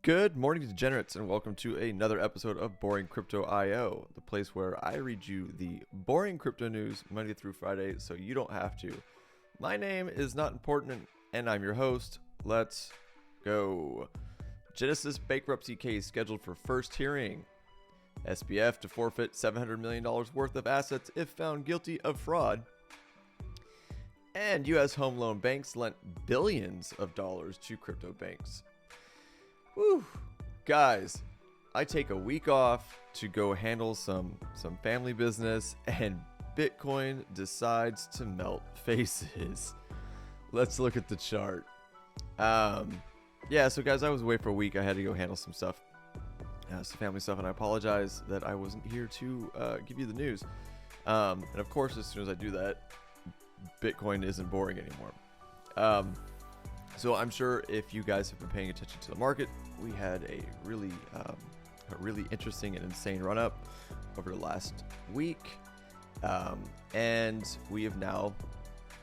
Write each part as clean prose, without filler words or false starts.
Good morning, degenerates, and welcome to another episode of Boring Crypto IO, the place where I read you the boring crypto news Monday through Friday so you don't have to. My name is Not Important, and I'm your host. Let's go. Genesis bankruptcy case scheduled for first hearing. SBF to forfeit $700 million worth of assets if found guilty of fraud. And U.S. home loan banks lent billions of dollars to crypto banks. Whew. Guys, I take a week off to go handle some family business, and Bitcoin decides to melt faces. Let's look at the chart. So guys, I was away for a week. I had to go handle some stuff, some family stuff, and I apologize that I wasn't here to give you the news. And of course, as soon as I do that, Bitcoin isn't boring anymore. So I'm sure if you guys have been paying attention to the market, we had a really interesting and insane run up over the last week. And we have now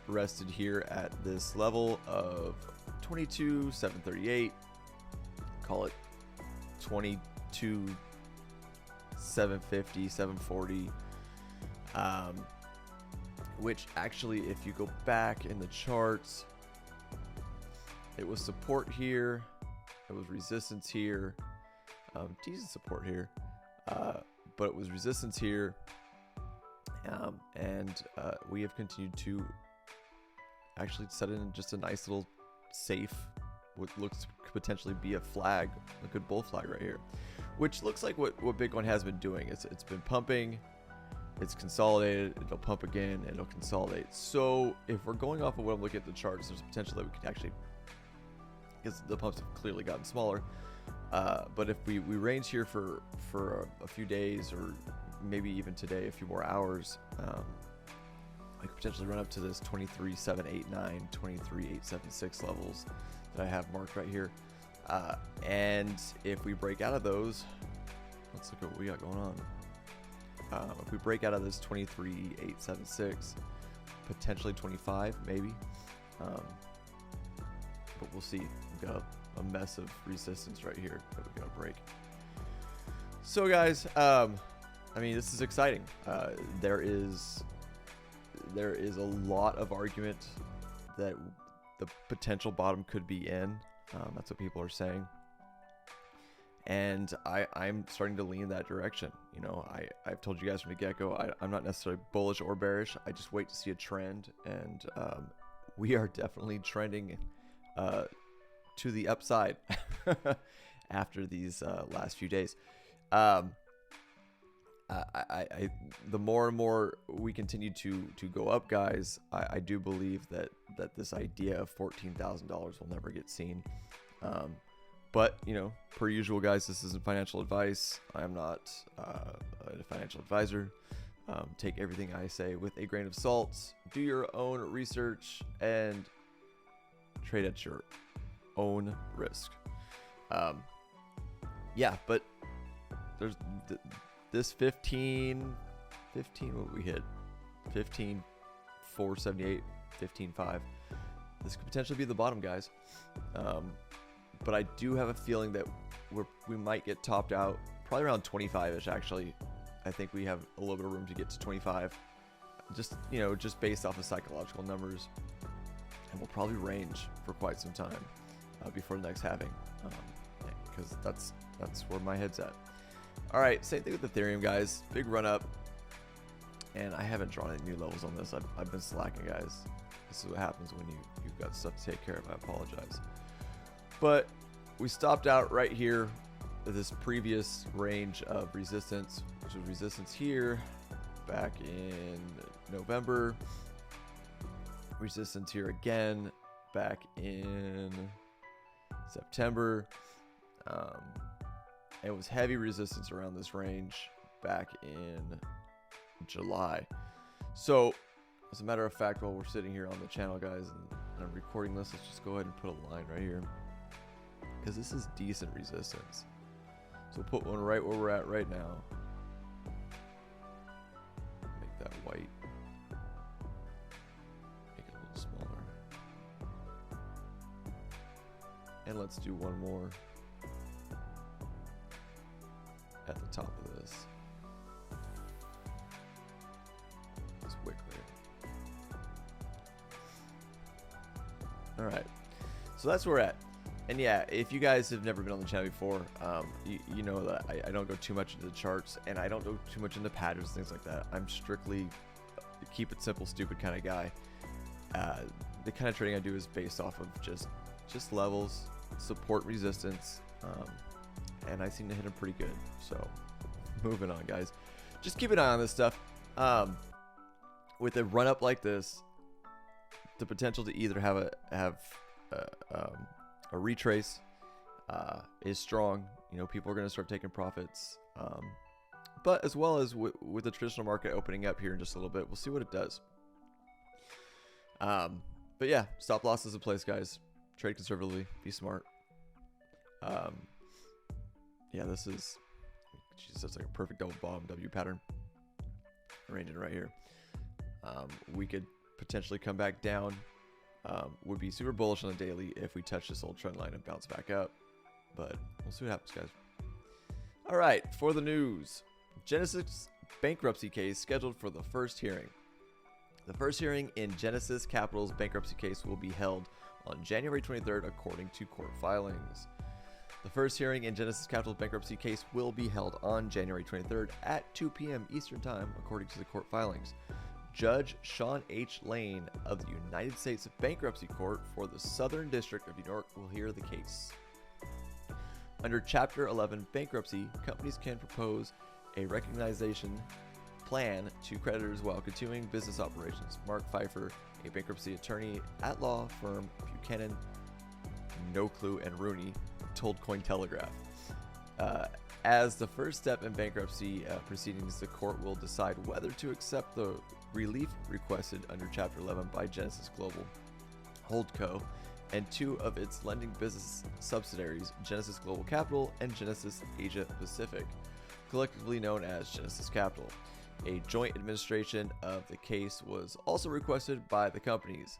rested here at this level of 22,738, call it 22,750, 740, which actually, if you go back in the charts, it was support here, it was resistance here, decent support here, but it was resistance here, and we have continued to actually set in just a nice little safe, what looks to potentially be a flag, a good bull flag right here, which looks like what Bitcoin has been doing. It's been pumping, it's consolidated, it'll pump again, and it'll consolidate. So if we're going off of what I'm looking at the charts, there's a potential that we could actually, because the pumps have clearly gotten smaller, but if we range here for a few days, or maybe even today, a few more hours, I could potentially run up to this 23,789, 23,876 levels that I have marked right here. And if we break out of those, let's look at what we got going on. If we break out of this 23,876, potentially 25, maybe. But we'll see. We've got a mess of resistance right here that we gotta break. So guys, I mean, this is exciting. There is a lot of argument that the potential bottom could be in. That's what people are saying, and I'm starting to lean that direction. You know, I've told you guys from the get-go, I'm not necessarily bullish or bearish. I just wait to see a trend, and we are definitely trending to the upside after these last few days. The more and more we continue to go up, guys, I do believe that this idea of $14,000 will never get seen. But, you know, per usual, guys, this isn't financial advice. I am not a financial advisor. Take everything I say with a grain of salt. Do your own research and trade at your own risk. But there's this 15, what we hit, 15,478, 15,5. This could potentially be the bottom, guys. But I do have a feeling that we might get topped out probably around 25-ish. Actually, I think we have a little bit of room to get to 25, just based off of psychological numbers, and we'll probably range for quite some time before the next halving, because that's where my head's at. All right, same thing with Ethereum, guys. Big run up, and I haven't drawn any new levels on this. I've been slacking, guys. This is what happens when you've got stuff to take care of. I apologize. But we stopped out right here at this previous range of resistance, which was resistance here back in November. Resistance here again back in September. It was heavy resistance around this range back in July. So, as a matter of fact, while we're sitting here on the channel, guys, and I'm recording this, let's just go ahead and put a line right here, because this is decent resistance. So put one right where we're at right now. Make that white. Make it a little smaller. And let's do one more. top of this. This wick there. All right, so that's where we're at. And yeah, if you guys have never been on the channel before, you know that I don't go too much into the charts, and I don't go too much into patterns, things like that. I'm strictly keep it simple, stupid kind of guy. The kind of trading I do is based off of just levels, support, resistance, and I seem to hit them pretty good. So moving on, guys, just keep an eye on this stuff. With a run up like this, the potential to either have a retrace is strong. You know, people are going to start taking profits, but as well as with the traditional market opening up here in just a little bit, we'll see what it does. But yeah, stop losses in place, guys. Trade conservatively, be smart. Yeah, this is, Jesus, that's like a perfect double bottom W pattern. Arranging right here. We could potentially come back down. Would be super bullish on the daily if we touch this old trend line and bounce back up, but we'll see what happens, guys. All right, for the news, Genesis bankruptcy case scheduled for the first hearing. The first hearing in Genesis Capital's bankruptcy case will be held on January 23rd, according to court filings. The first hearing in Genesis Capital's bankruptcy case will be held on January 23rd at 2 p.m. Eastern Time, according to the court filings. Judge Sean H. Lane of the United States Bankruptcy Court for the Southern District of New York will hear the case. Under Chapter 11 bankruptcy, companies can propose a recognition plan to creditors while continuing business operations. Mark Pfeiffer, a bankruptcy attorney at law firm Buchanan, No Clue and Rooney, told Cointelegraph. As the first step in bankruptcy proceedings, the court will decide whether to accept the relief requested under Chapter 11 by Genesis Global Holdco and two of its lending business subsidiaries, Genesis Global Capital and Genesis Asia Pacific, collectively known as Genesis Capital. A joint administration of the case was also requested by the companies.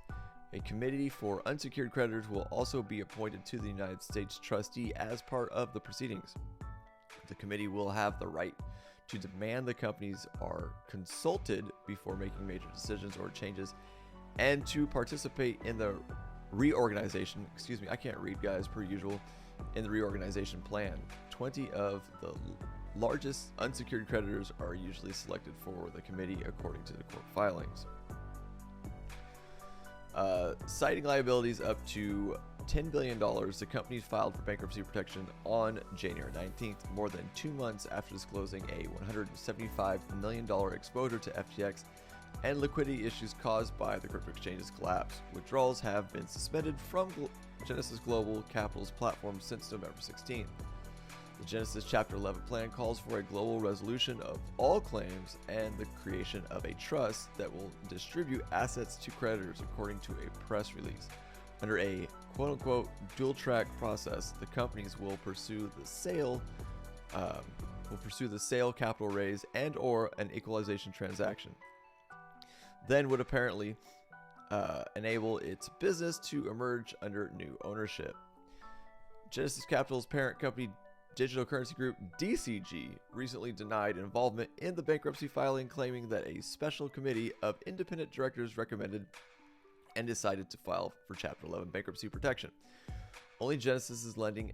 A committee for unsecured creditors will also be appointed to the United States trustee as part of the proceedings. The committee will have the right to demand the companies are consulted before making major decisions or changes, and to participate in the reorganization. Excuse me, I can't read, guys, per usual. In the reorganization plan, 20 of the largest unsecured creditors are usually selected for the committee, according to the court filings. Citing liabilities up to $10 billion, the company filed for bankruptcy protection on January 19th, more than 2 months after disclosing a $175 million exposure to FTX and liquidity issues caused by the crypto exchange's collapse. Withdrawals have been suspended from Genesis Global Capital's platform since November 16th. The Genesis Chapter 11 plan calls for a global resolution of all claims and the creation of a trust that will distribute assets to creditors, according to a press release. Under a quote-unquote dual-track process, the companies will pursue the sale, capital raise, and/or an equalization transaction. Then would apparently enable its business to emerge under new ownership. Genesis Capital's parent company, Digital Currency Group (DCG), recently denied involvement in the bankruptcy filing, claiming that a special committee of independent directors recommended and decided to file for Chapter 11 bankruptcy protection. Only Genesis's lending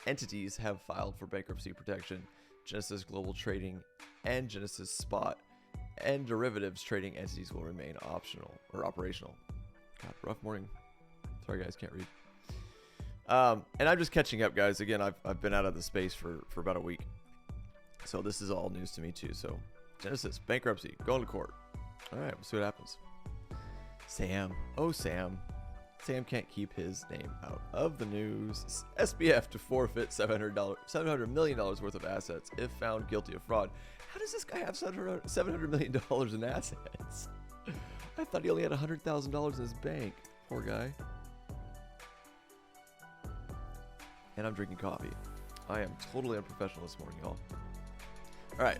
entities have filed for bankruptcy protection. Genesis Global Trading and Genesis Spot and derivatives trading entities will remain operational. God, rough morning. Sorry, guys, can't read. And I'm just catching up, guys. Again, I've been out of the space for about a week, so this is all news to me too. So Genesis bankruptcy, going to court. All right, we'll see what happens. Sam, oh Sam can't keep his name out of the news. SBF to forfeit $700 million worth of assets if found guilty of fraud. How does this guy have $700 million in assets? I thought he only had $100,000 in his bank. Poor guy. And I'm drinking coffee. I am totally unprofessional this morning, y'all. All right.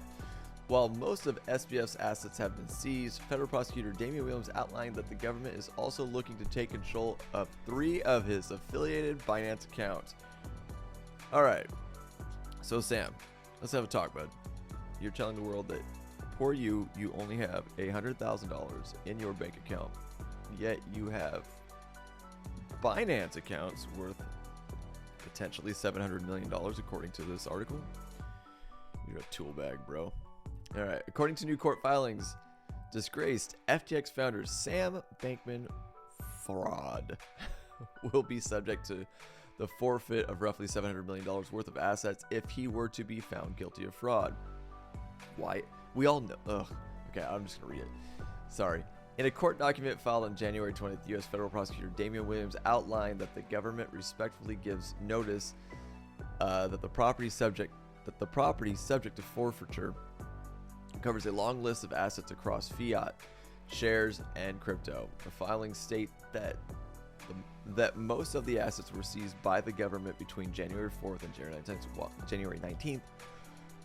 While most of SBF's assets have been seized, federal prosecutor Damian Williams outlined that the government is also looking to take control of 3 of his affiliated Binance accounts. All right. So Sam, Let's have a talk, bud. You're telling the world that poor you only have $100,000 in your bank account, yet you have Binance accounts worth potentially $700 million, according to this article. You're a tool bag, bro. All right. According to new court filings, disgraced FTX founder Sam Bankman-Fried will be subject to the forfeit of roughly $700 million worth of assets if he were to be found guilty of fraud. Why? We all know. Ugh. Okay, I'm just going to read it. Sorry. In a court document filed on January 20th, U.S. federal prosecutor Damian Williams outlined that the government respectfully gives notice that the property subject to forfeiture covers a long list of assets across fiat, shares, and crypto. The filings state that most of the assets were seized by the government between January 4th and January 19th,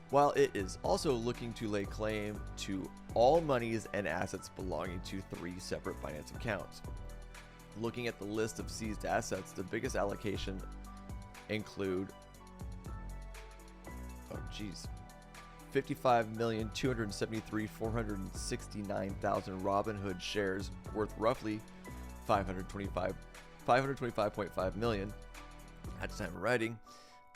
while it is also looking to lay claim to all monies and assets belonging to 3 separate Binance accounts. Looking at the list of seized assets, the biggest allocation include 55,273,469,000 Robinhood shares worth roughly $525.5 million at the time of writing,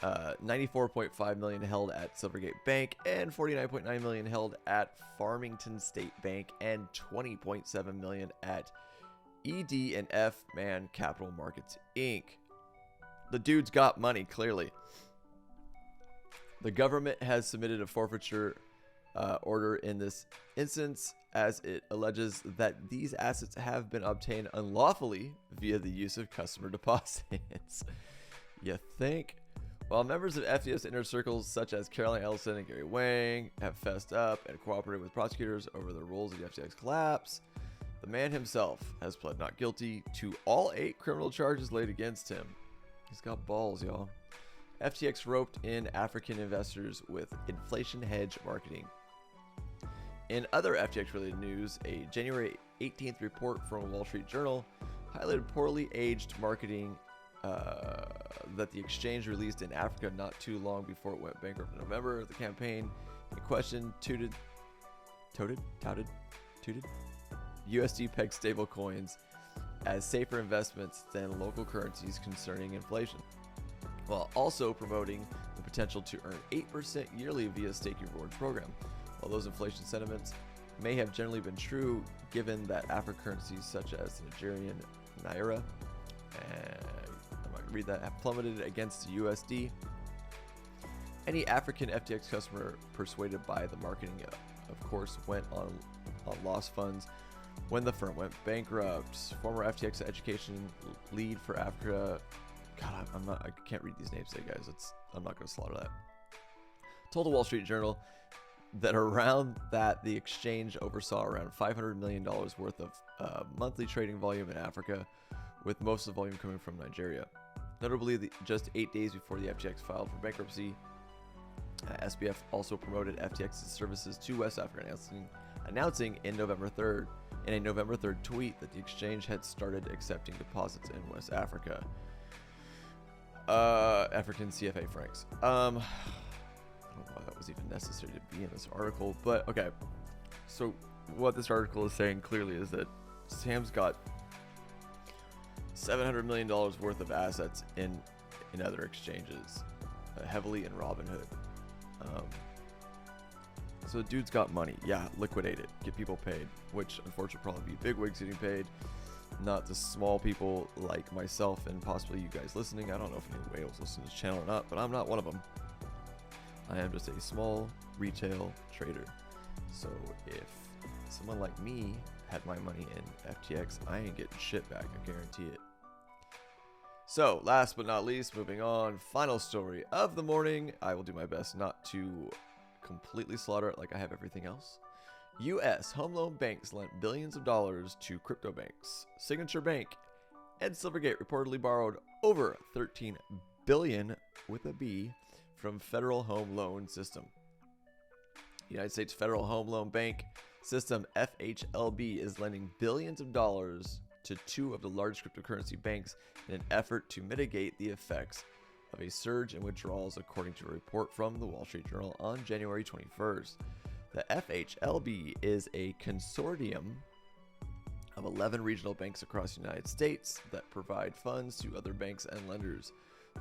94.5 million held at Silvergate Bank, and 49.9 million held at Farmington State Bank, and 20.7 million at ED&F Man Capital Markets Inc. The dude's got money, clearly. The government has submitted a forfeiture order in this instance, as it alleges that these assets have been obtained unlawfully via the use of customer deposits. You think? While members of FTX inner circles such as Caroline Ellison and Gary Wang have fessed up and cooperated with prosecutors over the roles of the FTX collapse, the man himself has pled not guilty to all 8 criminal charges laid against him. He's got balls, y'all. FTX roped in African investors with inflation hedge marketing. In other FTX-related news, a January 18th report from Wall Street Journal highlighted poorly aged marketing that the exchange released in Africa not too long before it went bankrupt in November. The campaign in question touted USD-pegged stablecoins as safer investments than local currencies concerning inflation, while also promoting the potential to earn 8% yearly via staking rewards program. While those inflation sentiments may have generally been true, given that African currencies such as the Nigerian Naira, I'm not going to read that, have plummeted against the USD, any African FTX customer persuaded by the marketing, of course, went on lost funds when the firm went bankrupt. Former FTX education lead for Africa, God, I can't read these names today, guys. I'm not going to slaughter that. Told the Wall Street Journal that around that the exchange oversaw around $500 million worth of monthly trading volume in Africa, with most of the volume coming from Nigeria. Notably, just 8 days before the FTX filed for bankruptcy, SBF also promoted FTX's services to West Africa, announcing in a November 3rd tweet that the exchange had started accepting deposits in West Africa. African CFA francs. I don't know why that was even necessary to be in this article, but okay. So what this article is saying clearly is that Sam's got $700 million worth of assets in other exchanges, heavily in Robinhood. So the dude's got money. Yeah, liquidate it, get people paid, which unfortunately probably be bigwigs getting paid, not the small people like myself and possibly you guys listening. I don't know if any whales listen to this channel or not, but I'm not one of them. I am just a small retail trader. So if someone like me had my money in FTX, I ain't getting shit back, I guarantee it. So last but not least, moving on, final story of the morning. I will do my best not to completely slaughter it like I have everything else. U.S. home loan banks lent billions of dollars to crypto banks. Signature Bank and Silvergate reportedly borrowed over $13 billion with a B from Federal Home Loan System. United States Federal Home Loan Bank System, FHLB, is lending billions of dollars to 2 of the largest cryptocurrency banks in an effort to mitigate the effects of a surge in withdrawals, according to a report from the Wall Street Journal on January 21st. The FHLB is a consortium of 11 regional banks across the United States that provide funds to other banks and lenders.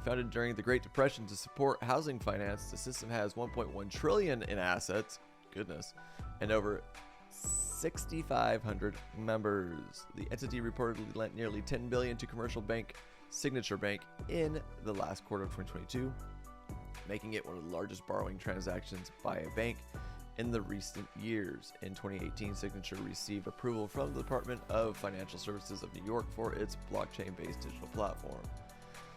Founded during the Great Depression to support housing finance, the system has $1.1 trillion in assets, goodness, and over 6,500 members. The entity reportedly lent nearly $10 billion to commercial bank Signature Bank in the last quarter of 2022, making it one of the largest borrowing transactions by a bank in the recent years. In 2018, Signature received approval from the Department of Financial Services of New York for its blockchain-based digital platform.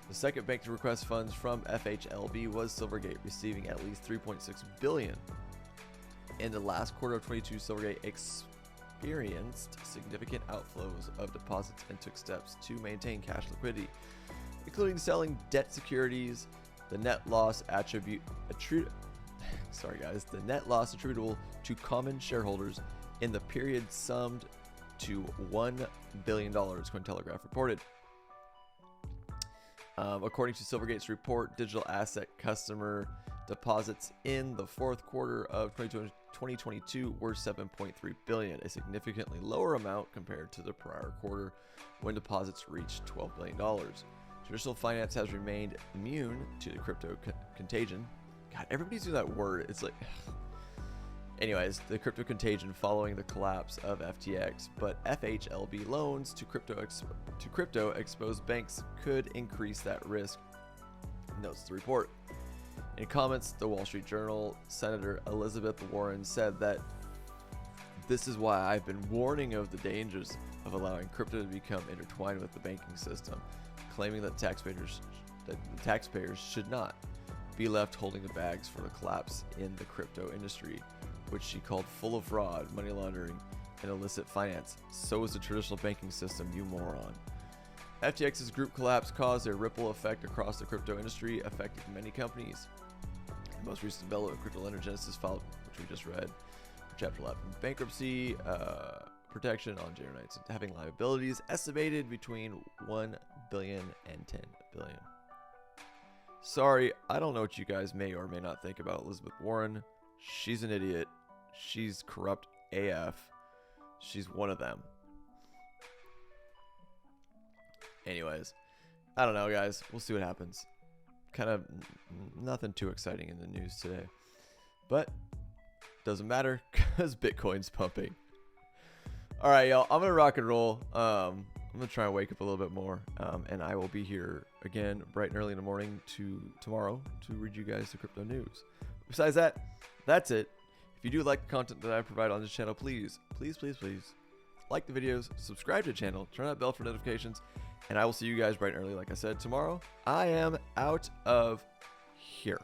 The second bank to request funds from FHLB was Silvergate, receiving at least $3.6 billion. In the last quarter of 2022, Silvergate experienced significant outflows of deposits and took steps to maintain cash liquidity, including selling debt securities. The net loss attributable to common shareholders in the period summed to $1 billion, Cointelegraph reported. According to Silvergate's report, digital asset customer deposits in the fourth quarter of 2022 were $7.3 billion, a significantly lower amount compared to the prior quarter when deposits reached $12 billion. Traditional finance has remained immune to the crypto contagion. God, everybody's doing that word. It's like... Anyways, the crypto contagion following the collapse of FTX, but FHLB loans to crypto exposed banks could increase that risk, notes the report. In comments, the Wall Street Journal, Senator Elizabeth Warren said that this is why I've been warning of the dangers of allowing crypto to become intertwined with the banking system, claiming that the taxpayers should not be left holding the bags for the collapse in the crypto industry, which she called full of fraud, money laundering, and illicit finance. So is the traditional banking system, you moron. FTX's group collapse caused a ripple effect across the crypto industry, affecting many companies. The most recent development, crypto lender Genesis filed, which we just read, for Chapter 11 bankruptcy protection on January 9th, having liabilities estimated between $1 billion and $10 billion. Sorry, I don't know what you guys may or may not think about Elizabeth Warren. She's an idiot. She's corrupt AF. She's one of them. Anyways, I don't know, guys. We'll see what happens. Kind of nothing too exciting in the news today. But doesn't matter because Bitcoin's pumping. All right, y'all. I'm going to rock and roll. I'm going to try and wake up a little bit more. And I will be here again bright and early in the morning tomorrow to read you guys the crypto news. Besides that, that's it. If you do like the content that I provide on this channel, please like the videos, subscribe to the channel, turn on that bell for notifications, and I will see you guys bright and early, like I said, tomorrow. I am out of here.